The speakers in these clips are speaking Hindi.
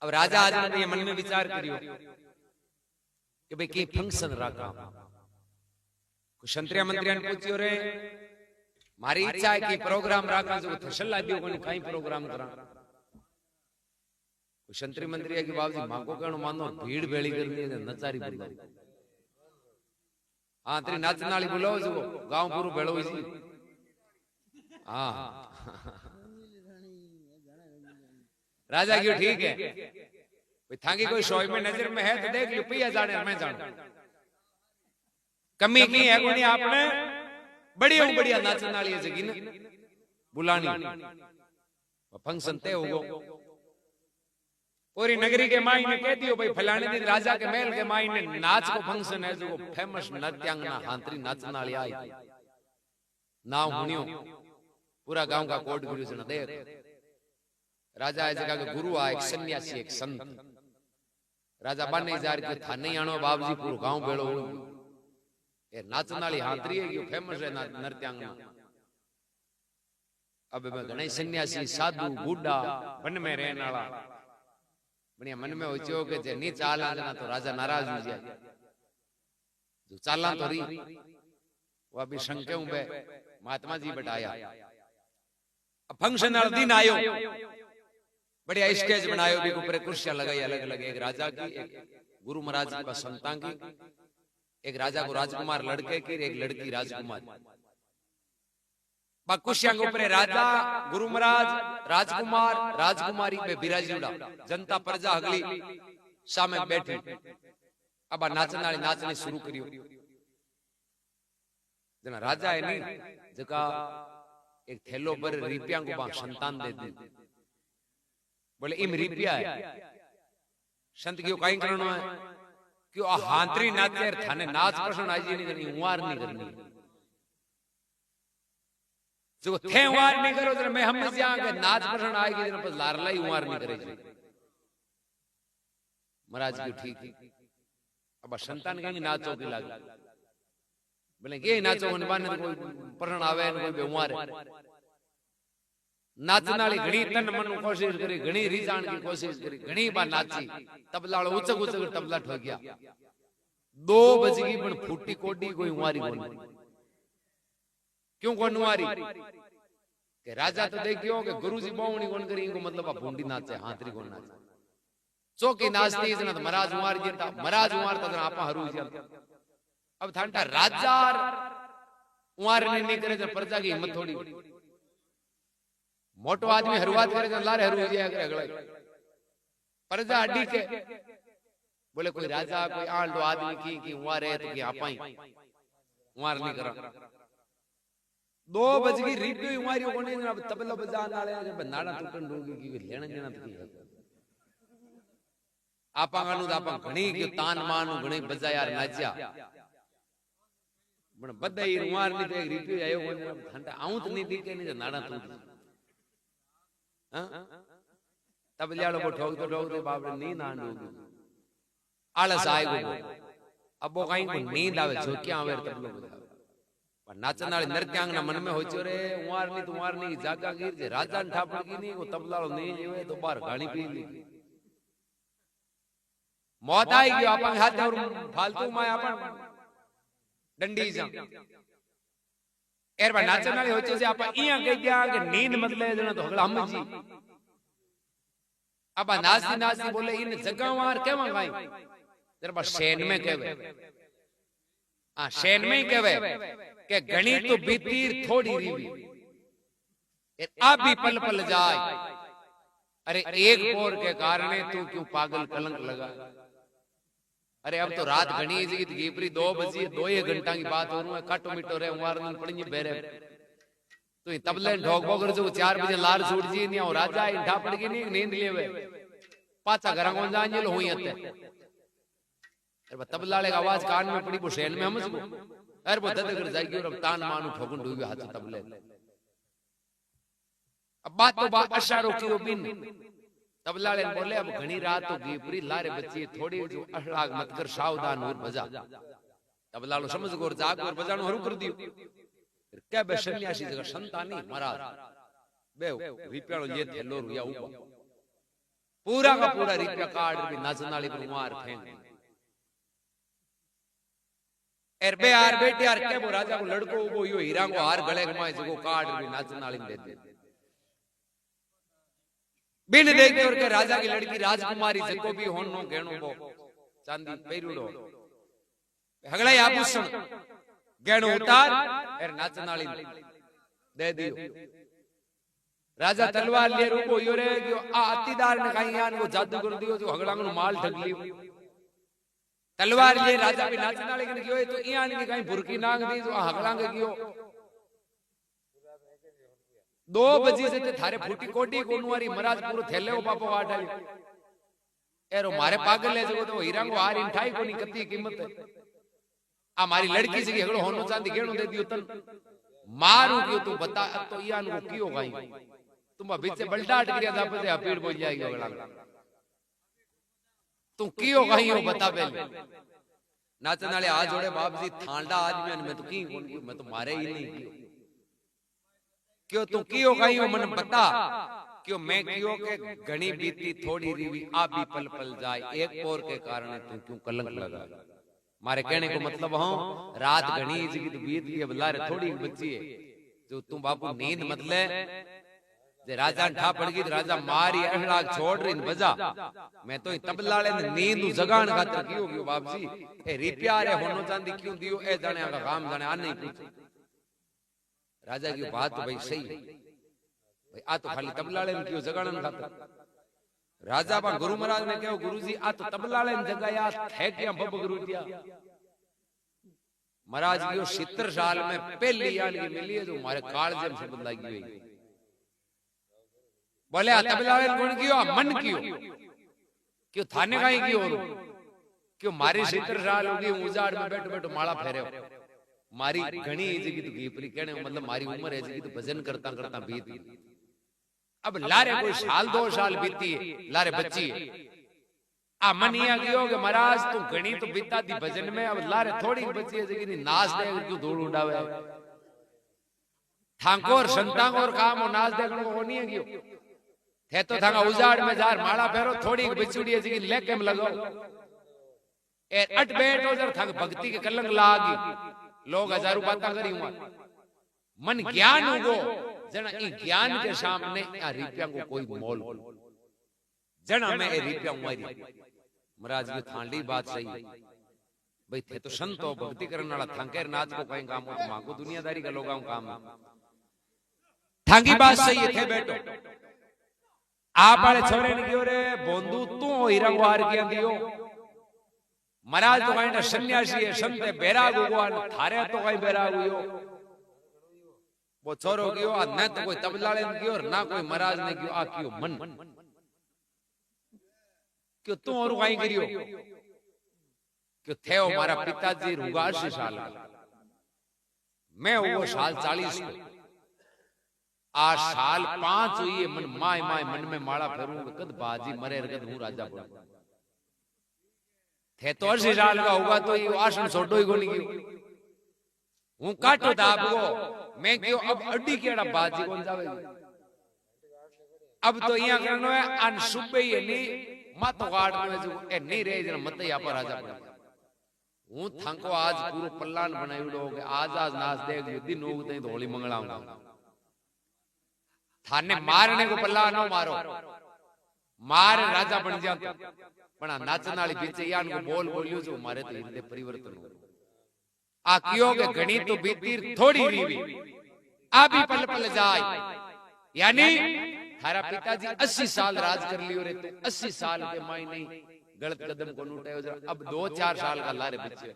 अब राजा आज ने मन में विचार करियो कि भाई की फंक्शन राखा। क्षत्रिय मंत्री ने पूछियो रे मारी इच्छा है कि प्रोग्राम राखा जो थसला दियो कोनी काई प्रोग्राम करा। क्षत्रिय मंत्री है कि बाबूजी मांगो कहणो मानो भीड़ भेड़ी करनी है नचारी बुलाओ। हां तेरी नाचनाली बुलाओ जो गांव पूरो भेड़ो जी। हां राजा क्यों ठीक है भाई थांगी कोई शौक में नजर में है तो देख लो पिया जाने मैं जानू कमी की है कोनी आपने बढ़िया बढ़िया नाचन वाली जगी ने बुलानी फंक्शन तय होगो। पूरी नगरी के माई ने कह दियो भाई फलाने दिन राजा के महल के माई ने नाच को फंक्शन है जो फेमस नृत्यांगना हांतरी नाचन वाली आई नाव हुनियो पूरा गांव का कोट गुरु जन देख राजा है जगह के गुरु आ एक सन्यासी एक संत राजा बने जार के था नहीं आनो बाबूजी पूरा गांव बेड़ो ये नाचन वाली हांतरी है ये फेमस है नृत्यांगना। अब मैं घणे सन्यासी साधु बूढ़ा वन में रहने वाला बढ़िया मन में होचो के जे नी चाला जना तो राजा नाराज हो जाए जो चाला तो री वो अभी शंके बे महात्मा जी बताया। अब फंक्शन वाला दिन आयो बढ़िया स्टेज बनायो भी ऊपर कुर्सियां लगाई अलग अलग एक राजा की एक गुरु महाराज की संतान की एक राजा को राजकुमार लड़के की एक लड़की राजकुमार कुर्सियां के ऊपर राजा गुरु महाराज राजकुमार राजकुमारी पे बिराजीड़ा जनता प्रजा अगली सामे बैठी। अब नाचन वाली नाचने शुरू करियो जना राजा है नहीं जका एक थैलो पर रिपिया को संतान दे दी बोले इम रिपिया है संत क्यों कहीं करना है क्यों हांतरी नाचे थाने नाच प्रश्न आज नहीं करनी उवार नहीं करनी जो थे उवार नहीं करो तो मैं हम से आके नाच प्रश्न आएगी जरा पर लारला ही उवार नहीं करेगी महाराज क्यों ठीक अब संतान कहेंगे नाचो की लागे बोले ये नाचो उनबाने तो कोई प्रश्न आवे न कोई बेउवार नाचन वाली घणी तन मन कोशिश करी घणी रीजान की कोशिश करी घणी बार नाची तबला उचक उचक तबला ठो गया 2 बज गई पण फूटी कोडी कोई उवारी कोनी क्यों कोन उवारी के राजा तो देखियो के गुरुजी बावणी कोन करी इनको मतलब आ भूंडी नाचे हाथरी कोन नाचे चौकी नाचती इतना तो महाराज उवार जीता महाराज उवार तो आपा हरू जी अब थांटा राजा उवार नहीं करे तो प्रजा की हिम्मत थोड़ी मोटो आदमी हरुआत करे तो लारे हरू जाया करे अगला प्रजा अड्डी के बोले कोई राजा कोई आंडो आदमी की उवार है तो की आपाई उवार नहीं करा 2 बज गई रीपियो उवारियो कोने अब तबला बजान वाले के बंदाड़ा टूटन रोगी की लेना देना तो की आपा गानु आपा घणी के तान मानु घणी बजा यार नाच्या पण बधाई उवार नहीं तो रीपियो आयो कोने ठंडा आऊं तो नहीं दिखे नहीं नाड़ा टूट तब लियालो को ठोक दे बाप रे नींद आंड होगी आलस आएगो अब वो कहीं को नींद आवे झोकिया आवे तब लोग पर नाचन वाली नृत्यांगना मन में होचो रे उवार नहीं जागा गिर जे राजा ने ठापड़ की नहीं वो तबलालो नहीं जेवे तो बार गाणी पी ली मौत आई गयो अपन हाथ और फालतू में अपन डंडी जा एर बा नाचन वाली होचो से आपा इया कह दिया कि नींद मत ले जना तो हगला हम जी अब नाचती नाचती बोले इन जगहवार केवा गाई जरा बा शेन में कहवे हां शेन में ही कहवे कि घणी तो बीतीर थोड़ी रीवी अब भी पल पल जाए अरे एक पोर के कारण तू क्यों पागल कलंक लगा अरे अब तो रात घनी जी गीपरी 2 बजे 2 घंटा की बात हो रहा है काटो मिटो रे उवार पड़ी बेरे तो तबले ढोक बोकर जो 4 बजे लार छूट जी नहीं और राजा इंठा पड़ गई नहीं नींद लेवे पाचा घर को जान जो हुई हते अरे तबला ले आवाज कान में पड़ी वो शेन में हम इसको अरे वो दद कर जाएगी और तान मानू ठोकन डूबे हाथ तबले अब बात तो बात अशारो की बिन तबला ले बोले अब घनी रात हो गई पूरी लारे बच्ची थोड़ी जो अहलाग मत कर सावधान और बजा तबला लो समझ गोर जाग और बजानो हरू कर दियो फिर क्या बे सन्यासी जगह संतानी महाराज बे रिप्यालो ये थेलो रुया ऊपर पूरा का पूरा रुपया काट भी नाचनाली को मार फेंक बे यार बेटे यार के वो राजा को लड़को वो यो हीरा को हार गले में जको काट भी नाचनाली दे दे बिन देखे और के राजा की लड़की राजकुमारी जको भी होन नो गेणो वो चांदी पेरुड़ो हगला आभूषण गेणो उतार और नाचनाली दे दियो राजा तलवार ले रूपो यो रे गयो आ अतिदार ने कहीं यान वो जादू कर दियो जो हगला को माल ठग लियो तलवार ले राजा भी नाचनाली के गयो तो यान की कहीं बुरकी नाग दी जो हगला के गयो 2 बजे से थारे फूटी कोटी कोनुवारी महाराज पूरो थेले ओ बापो वाटाली एरो मारे पागल है जो तो हीरा को हार इंठाई कोनी कती कीमत है आ मारी लड़की से हगलो होनो चांदी गेणो दे दियो तन मारू क्यों तू बता तो यान को कियो गाई तुम बीच बलडाट गिरिया जा पे अपीड़ बोल जाएगी अगला तू कियो गाई हो बता पहले नाचन वाले हाथ जोड़े बाप जी थांडा आदमी मैं तो की मैं तो मारे ही नहीं क्यों तू कियो गाई हो मन बता क्यों मैं कियो के घनी बीती थोड़ी रीवी आ भी पल पल जाए एक और के कारण तू क्यों कलंक लगा मारे कहने को मतलब हो रात घनी जी तो बीत गई अब लारे थोड़ी बच्ची है जो तू बापू नींद मत ले जे राजा ठा पड़ गई राजा मारी अहला छोड़ रही बजा मैं तो तबला ले नींद जगान खातर क्यों गयो बाप जी ए रिप्या रे होनो चांदी क्यों दियो ए जाने का काम जाने आ नहीं पूछ राजा की बात तो भाई सही भाई आ तो खाली तबला ले क्यों जगान खातर राजा बा गुरु महाराज ने कहो गुरुजी आ तो तबला ले जगाया थे क्या बब गुरु दिया महाराज की 70 साल में पहली यान की मिली है जो हमारे कालजे में शब्द लगी हुई बोले आ तबला ले कौन कियो मन कियो क्यों थाने काई कियो क्यों मारी 70 साल हो गई उजाड़ में बैठो बैठो माला फेरे मारी घणी जगी तो गीपरी कहने मतलब मारी उम्र है जगी तो भजन करता करता बीत अब लारे कोई साल 2 साल बीती है लारे बच्ची है आ मन या गयो कि महाराज तू घणी तो बीता दी भजन में अब लारे थोड़ी बच्ची है जगी नाच दे क्यों धूल उड़ावे थांकोर संतांगोर काम और नाच देखने को नहीं है गयो थे तो थांगा उजाड़ में जार माला फेरो थोड़ी बिछुड़ी है जगी लेके में लगाओ ए अट बैठो जर थांग भक्ति के कलंक लागी लोग हजारों बातें करी हुआ मन ज्ञान उगो जना ई ज्ञान के सामने आ रुपया को कोई मोल जना में ए रुपया मारी महाराज की थांडी बात सही भाई थे तो संत हो भक्ति करने वाला थांकेर नाच को कहीं काम हो तो मांगो दुनियादारी का लोगों काम थांगी बात सही है थे बैठो आप वाले छोरे ने क्यों रे बोंदू तू हीरा वार किया दियो महाराज तो कहीं सन्यासी है संत बैराग हुआ थारे तो कहीं बैराग हुयो वो छोरो गयो आ न तो कोई तबलाले ने कियो और ना कोई महाराज ने कियो आ कियो मन क्यों तू और कहीं करियो क्यों थे हमारा पिताजी रुगा 80 साल मैं वो साल 40 आ साल 5 हुई मन माय माय मन में माला फेरूंगा कद बाजी मरे कद हूं राजा बन थे तो 80 साल का होगा तो ये आसन छोड़ो ही कोनी कियो हूं काटो दाब को मैं क्यों अब अड्डी केड़ा बाजी कौन जावे अब तो यहां करनो है अन सुबे ही नहीं मत गाड़ में जो ए नहीं रहे जरा मत या पर राजा बन हूं थांको आज पूरो पल्लान बनाईड़ो के आज आज नाच देख दिन उगते तो होली मंगलाऊंगा थाने मारने को पल्ला न मारो मार राजा बन जा पण नाचन वाली पीछे यान को बोल बोलियो जो मारे तो हृदय परिवर्तन हो आ कियो के घणी तो बीतीर थोड़ी रीवी आ भी पल पल जाए यानी थारा पिताजी 80 साल राज कर लियो रे तो 80 साल के माई नहीं गलत कदम को उठायो जरा अब 2-4 साल का लारे बच्चे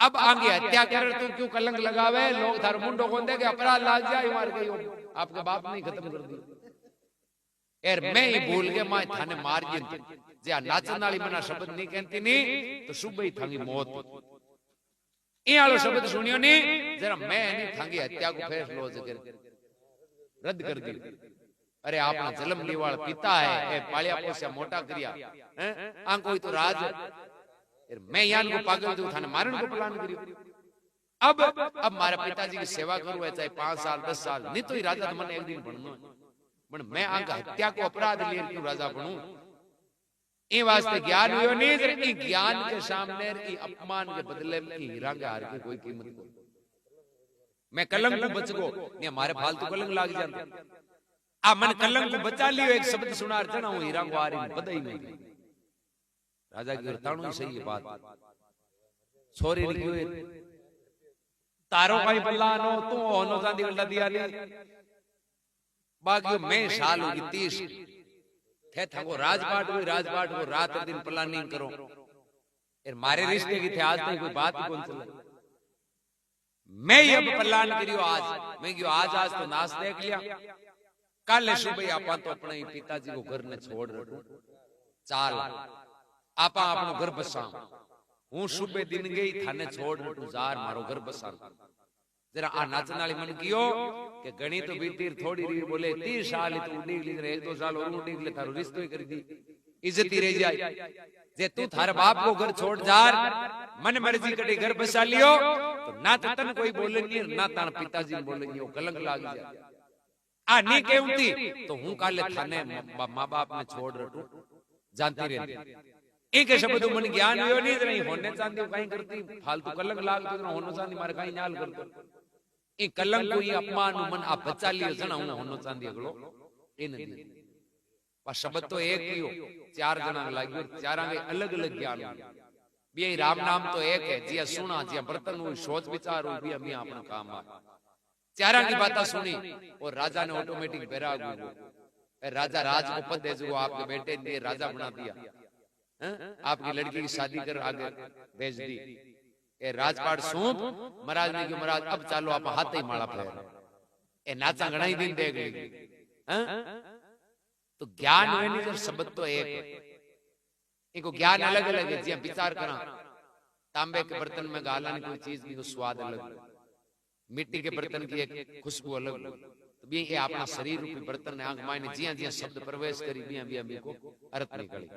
अब आगे हत्या कर तू क्यों कलंक लगावे लोग थार मुंडो कोन दे के अपराध लाग जाए मार गई आपके बाप ने खत्म कर दिया यार मैं ही भूल के मां थाने मार दी जे नाचन वाली मना शब्द नहीं कहती नहीं तो सुबह ही थांगी मौत ये आलो शब्द सुनियो नहीं जरा मैं नहीं थांगी हत्या को फैसलो रद्द कर दी अरे आपने जन्म लीवाड़ पिता है ए पालिया पोसिया मोटा करिया हैं आ कोई तो राज मैं यान को पागल जो थाने मारन को प्लान करियो अब मारे पिताजी की सेवा करूं चाहे 5 साल 10 साल नहीं तो ही राजा तो मन एक दिन बननो पण मैं आंका हत्या को अपराध लिए क्यों राजा बनूं? ई वास्ते ज्ञान हुयो नहीं जर ई ज्ञान के सामने ई अपमान के बदले में हीरा के हार की कोई कीमत को मैं कलंक को बच गो ने हमारे फालतू कलंक लाग जाते आ मन कलंक को बचा लियो एक शब्द सुना अर्चना हूं हीरा को हारी बधाई में राजा की ताणु ही सही है बात छोरी ने क्यों तारो भाई बल्लानो तू होनो चांदी गल्ला दिया नहीं बाकी मैं साल होगी 30 थे थको राजपाट को रात दिन प्लानिंग करो यार मारे रिश्ते की थे आज तक कोई बात ही कौन चले मैं ये प्लान करियो आज मैं क्यों आज तो नाच देख लिया कल सुबह आपा तो अपने ही पिताजी को घर ने छोड़ रखो चाल आपा अपनो घर बसा हूं सुबह दिन गई थाने छोड़ रखो जार मारो घर बसा जरा आ नाचन वाली मन कियो कि गणी तो बीतीर थोड़ी री बोले 30 साल तो उड़ी ली 1-2 साल और उड़ी ले थारो रिश्तो ही कर दी इज्जत ही रह जाए जे तू थारे बाप को घर छोड़ जार मन मर्जी कटी घर बसा लियो तो ना तन कोई बोलेंगे ना तान पिताजी बोलेंगे वो कलंक लाग जाए आ नी केवती तो हूं काले थाने मां बाप ने छोड़ रटू जानती रहती एक शब्द मन ज्ञान हुयो नहीं रही होने चांदी काई करती फालतू कलंक लाग तो होनो चांदी मारे काई न्याल करतो ई कलंक कोई अपमान मन आ बचा लियो जना हूं होनो चांदी अगलो इन दी पर शब्द तो एक ही हो 4 जना लाग्यो चारा के अलग अलग ज्ञान बे राम नाम तो एक है जिया सुना जिया बर्तन हुई सोच विचार हुई भी हम अपना काम आ चारा की बात सुनी और राजा ने ऑटोमेटिक बैराग हो राजा राज को पद दे जो आपके बेटे ने राजा बना दिया आपकी लड़की की शादी कर आगे भेज दी ए राजपाट सौंप महाराज ने कि महाराज अब चालो आप हाथ ही माला फेर ए नाचा घणा ही दिन दे गई तो ज्ञान हुए नहीं जब शब्द तो एक इनको ज्ञान अलग अलग है जी विचार करा तांबे के बर्तन में गाला कोई चीज की स्वाद अलग मिट्टी के बर्तन की एक खुशबू अलग तो भी ये अपना शरीर रूपी बर्तन ने आंख मायने जिया जिया शब्द प्रवेश करी बिया बिया को अर्थ निकली